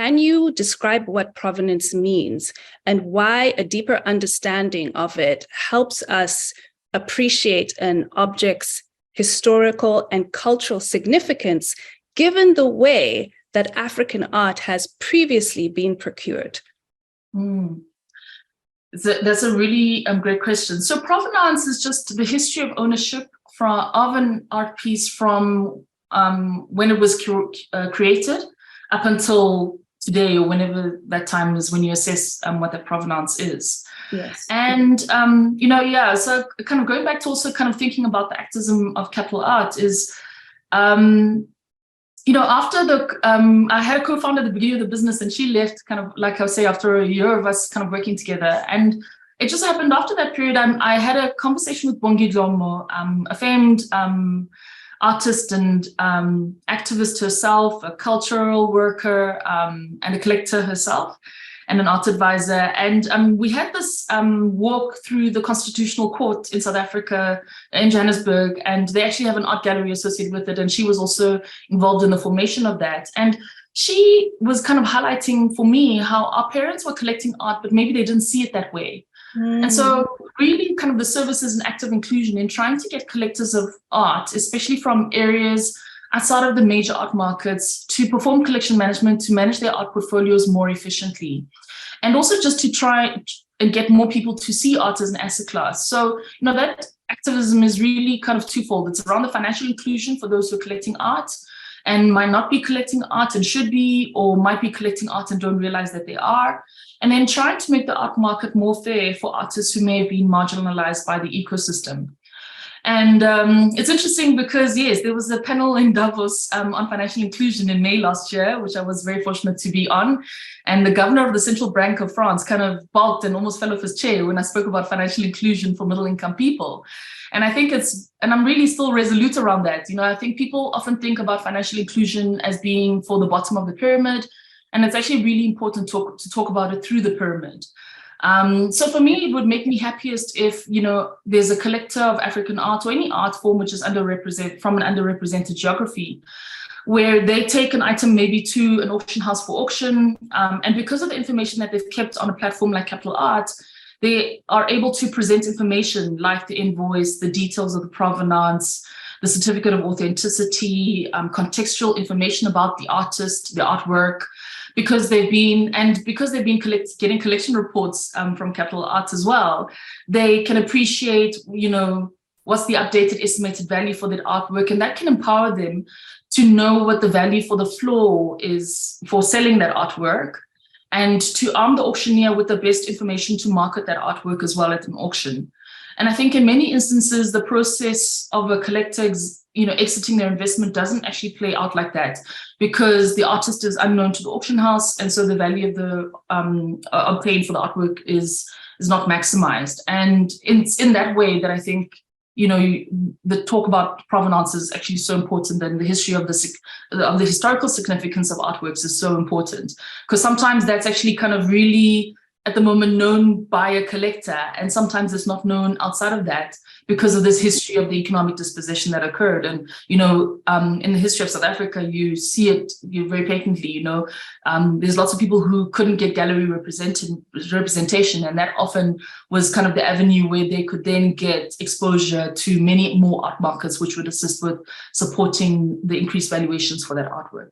Can you describe what provenance means and why a deeper understanding of it helps us appreciate an object's historical and cultural significance, given the way that African art has previously been procured? That's a really great question. So provenance is just the history of ownership of an art piece from when it was created up until today, or whenever that time is when you assess what that provenance is. Yes. And, so kind of going back to also kind of thinking about the activism of capital art is, after I had a co-founder at the beginning of the business, and she left kind of, like I say, after a year of us kind of working together. And it just happened after that period, I had a conversation with Bongi Dlomo, a famed artist and activist herself, a cultural worker, and a collector herself, and an art advisor. And we had this walk through the Constitutional Court in South Africa, in Johannesburg, and they actually have an art gallery associated with it. And she was also involved in the formation of that. And she was kind of highlighting for me how our parents were collecting art, but maybe they didn't see it that way. And so really kind of the services and active inclusion in trying to get collectors of art, especially from areas outside of the major art markets, to perform collection management, to manage their art portfolios more efficiently. And also just to try and get more people to see art as an asset class. So, that activism is really kind of twofold. It's around the financial inclusion for those who are collecting art and might not be collecting art and should be, or might be collecting art and don't realize that they are. And then trying to make the art market more fair for artists who may have been marginalized by the ecosystem. And it's interesting because, yes, there was a panel in Davos on financial inclusion in May last year, which I was very fortunate to be on. And the governor of the Central Bank of France kind of balked and almost fell off his chair when I spoke about financial inclusion for middle-income people. And I think I'm really still resolute around that. I think people often think about financial inclusion as being for the bottom of the pyramid. And it's actually really important to talk about it through the pyramid. So for me, it would make me happiest if, there's a collector of African art or any art form which is from an underrepresented geography, where they take an item maybe to an auction house for auction. And because of the information that they've kept on a platform like Capital Art, they are able to present information like the invoice, the details of the provenance, the certificate of authenticity, contextual information about the artist, the artwork, because they've been getting collection reports from Capital Arts as well. They can appreciate, what's the updated estimated value for that artwork, and that can empower them to know what the value for the floor is for selling that artwork, and to arm the auctioneer with the best information to market that artwork as well at an auction. And I think in many instances, the process of a collector, exiting their investment doesn't actually play out like that, because the artist is unknown to the auction house, and so the value of the obtained for the artwork is not maximized. And it's in that way that I think the talk about provenance is actually so important, and the history of the historical significance of artworks is so important, because sometimes that's actually kind of really at the moment known by a collector, and sometimes it's not known outside of that because of this history of the economic dispossession that occurred. And in the history of South Africa, you see it very patently. There's lots of people who couldn't get gallery representation, and that often was kind of the avenue where they could then get exposure to many more art markets, which would assist with supporting the increased valuations for that artwork.